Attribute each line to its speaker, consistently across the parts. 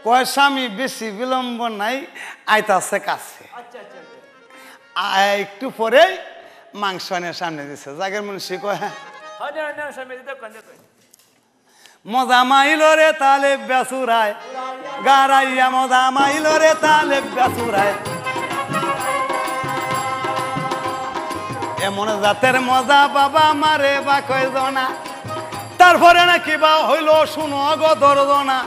Speaker 1: কয় স্বামী বেশি বিলম্ব নাই, আইতাছে কাছে। একটু পরে মাংস এনে সামনে দিছে। জাগের মুন্সি কয় হ্যাঁ মজা মাইল রে তালে বেসুরায় গারাইয়া, মজা মাইল রে তালে বেসুরায়, এমন জাতের মজা বাবা মারে বা কয় জনা, তারপরে নাকি বা হইল শুনো গো দর্জনা।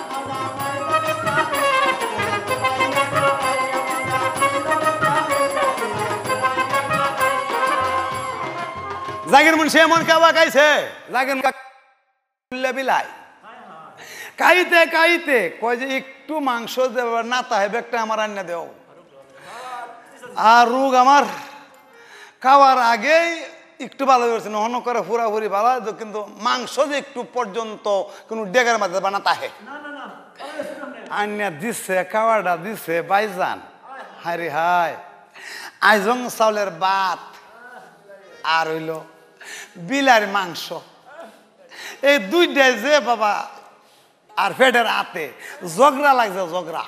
Speaker 1: জাগির মুন্সি এমন কাবা খাইছে, জাগির বিলাই কাইতে কাইতে কয় যে একটু মাংস দেবার না তাহেব একটা আমার রান্না দেও। আর রোগ আমার খাওয়ার আগেই একটু ভালো করছে, নহন করে পুরাপুরি ভালো, কিন্তু মাংস যে একটু পর্যন্ত কোনো ডেগার মাঝে বানা তাহে আন্না দিচ্ছে, খাওয়াটা দিচ্ছে বাইজান। হায় হায়, আইজং চাউলের ভাত আর হইল বিলার মাংস, এই দুইটাই যে বাবা আর ফেটের হাতে জগরা লাগছে, জগরা।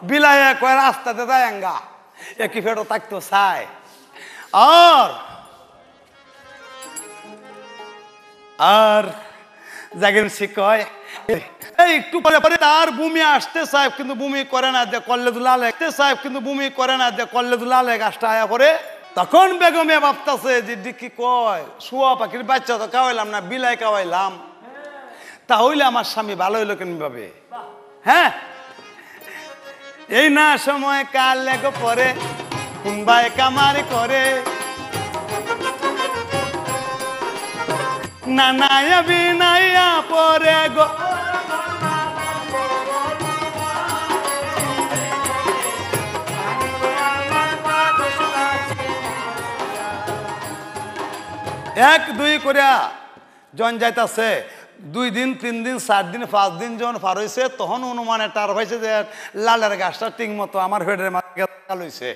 Speaker 1: বিলাই কয় রাস্তাতে যায়ঙ্গা একই ফেটও থাকতো চাই। আর জাগির কয় একটু পরে পরে তার বমি আসতে চায়, কিন্তু বমি করে না, যে কল্লে দুলালে আসতে চায়, কিন্তু বমি করে না, যে কল্লে দুলালে গাছটা আয়া পরে। তখন বেগমে ভাবতেছে যে ডিকি কয় শুয়া পাখির বাচ্চা তো খাওয়াইলাম না, বিলাই খাওয়াইলাম, তাহলে আমার স্বামী ভালো হইলো কেন ভাবে। হ্যাঁ, এই না সময় কাল লেগো পরে কুনবাই কামারি করে, না নাইয়া বিনাইয়া পরে গো এক দুই করিয়া জন যাইতাছে। 2 দিন 3 দিন 4 দিন 5 দিন যখন পার হয়েছে, তখন অনুমানে টার পাইছে যে লালের গাছটা ঠিক মতো আমার ফেটের মাঝে হয়েছে।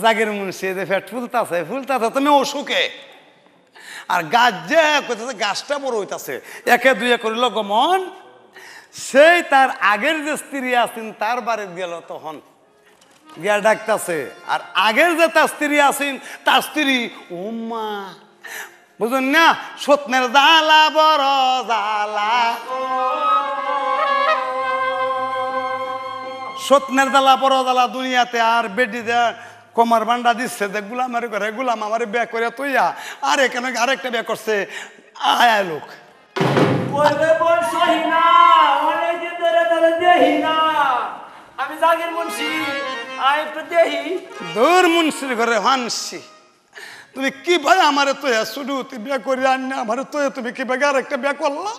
Speaker 1: জাগির মুন্সি যে ফেট ফুলতাছে ফুলতাছে তুমি অসুখে, আর গাছ যে কইতেছে গাছটা বড় হইতাছে, একে দুয়ে করিল গমন। সেই তার আগের যে স্ত্রী আছেন তার বাড়ি গেল, তখন গিয়া ডাকতেছে। আর আগের যে তার স্ত্রী আছেন, তার স্ত্রী উম্মা বুঝুন না, সত্যের জ্বালা বড় জ্বালা, সত্যের জ্বালা বড় জ্বালা দুনিয়াতে। আর বেটি যে কমার বান্ডা দিচ্ছে যে গুলামের করে, গুলাম আমার বিয়ে করে তুইয়া আর এখানে আরেকটা বিয়ে করছে আয়া লোক।
Speaker 2: আমি জাগির মুন্সি, একটু দেহি।
Speaker 1: দূর মুন্সির ঘরে হানসি, তুমি কি ভাই আমারে তো শুধু তুই বিয়ে করে আন, আমারে তো তুমি কি ভাই আরেকটা বিয়ে করলা,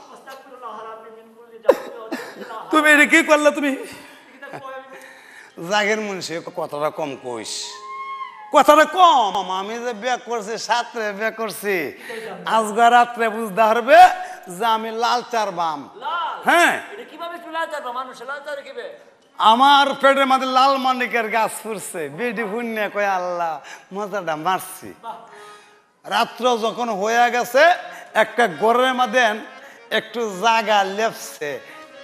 Speaker 1: তুমি এটা কি করলা তুমি? জাগির মুন্সি কথাটা কম কইস, কথাটা কম। আমি যে বিয়ে করছি, সাতরে বিয়ে করছি, আজকে রাত্রে বুঝতে পারবে যে আমি লাল চার বাম। হ্যাঁ, আমার পেটের মধ্যে লাল মানিকের গাছ ফুরছে, বেডি ফুন্যা কয় আল্লাহ মজাটা মারছি। রাত্র যখন হয়ে গেছে, একটা ঘরের মধ্যে একটু জাগা লেপছে,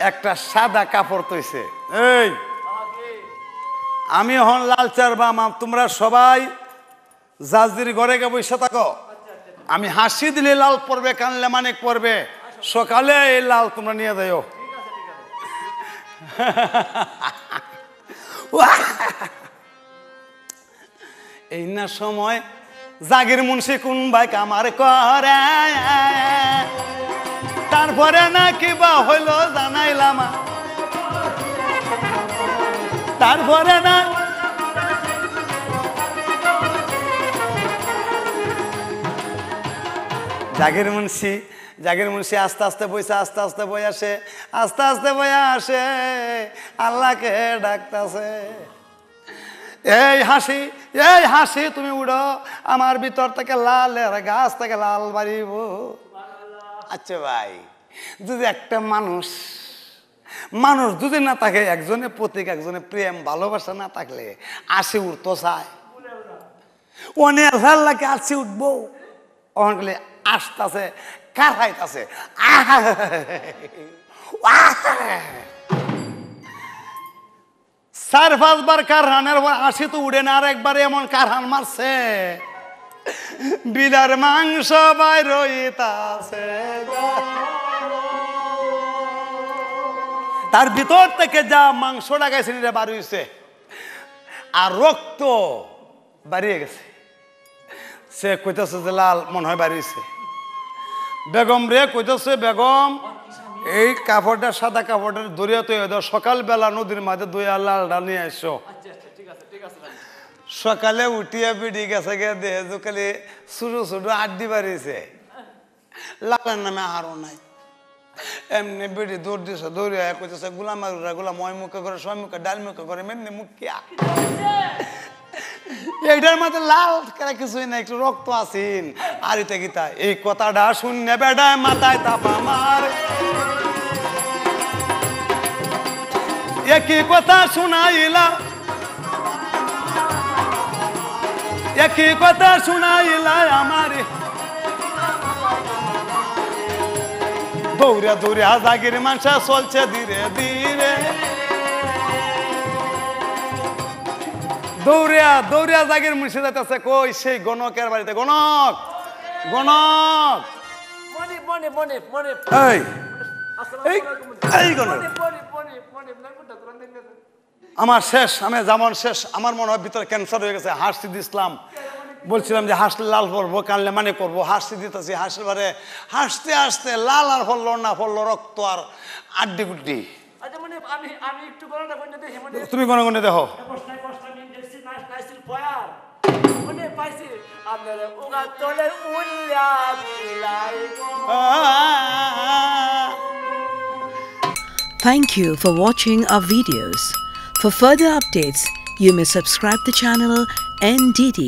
Speaker 1: একটা সাদা কাপড় তৈছে। এই আমি হন লাল চার বাম, তোমরা সবাই জাজির ঘরে গে বসে থাকো। আমি হাসি দিলে লাল পড়বে, কানলে মানিক পড়বে, সকালে এই লাল তোমরা নিয়ে যাও। এই না সময় জাগির মুন্সি কোন ভাই কামার করে, তারপরে নাকি বা হইল জানাইলাম, তারপরে না জাগির মুন্সি আস্তে আস্তে বইসে, আস্তে আস্তে বই আসে, আস্তে আস্তে বইয়া আসে, আল্লাহকে ডাকতেছে, এই হাসি তুমি উড়ো, আমার ভিতর থেকে লালের গাছ থেকে লাল বাড়িব। আচ্ছা ভাই, যদি একটা মানুষ যদি না থাকে, একজনের প্রতীক, একজনের প্রেম ভালোবাসা না থাকলে আসি উঠতো চায়, অনেক আল্লাহকে আসি উঠবো, অনেক আসতেছে কারাইতেছে, 4-5 বার কারহানের পর আসি তো উড়ে না, আর একবার এমন কারহান মারছে বিলার মাংস বাইর হইতাছে, তার ভিতর থেকে যা মাংস লাগাইছে এটা বার হইছে আর রক্ত বাড়িয়ে গেছে। সে কইতেছে যে লাল মনে হয় বাড়িয়েছে। বেগম রে কইতেছে, বেগম এই কাপড়টা সাদা কাপড়টা দরিয়া তৈরি দাও, সকালবেলা নদীর মাঝে দুই লালটা নিয়ে আসছো। সকালে উঠিয়া পিটি গেছে গে দেহে খালি ছোটো ছোটো আড্ডি বাড়িয়েছে, লালের নামে আরো নাই। এমনি বেটি দৌড় দিছে, দৌড়িয়া কইতেছে গোলাম মারুরা গোলা ময় মুখে করে ছয় মুখে ডাল মুখে করে মেমনি মুখিয়া। এইটার মধ্যে লাল কেন কিছুই না, একটু রক্ত আসিন আর এটা গীতা। এই কথাটা শুনে বেড়ায় মাথায় তাপা মার, একই কথা শুনাইলা, একই কথা শুনাইলা আমার। দৌড়ে দৌড়ে জাগির মানুষ চলছে ধীরে ধীরে, দৌড়িয়া দৌড়িয়া জাগির মুন্সি যাইতেছে কই সেই গণকের বাড়িতে। গণক গণক এই এই গণক আমার শেষ, আমি যেমন শেষ, আমার মনে হয় ভিতরে ক্যান্সার হয়ে গেছে। হাসি দিছিলাম, বলছিলাম যে হাসলে লাল পড়বো, কানলে মানে করবো, হাসি দিতেছি, হাসির বারে হাসতে হাসতে লাল আর ফললো না ফললো রক্ত আর আড্ডি গুড্ডি। তুমি গনে গনে দেখো।
Speaker 3: Thank you for watching our videos. For further updates, you may subscribe the channel NDD.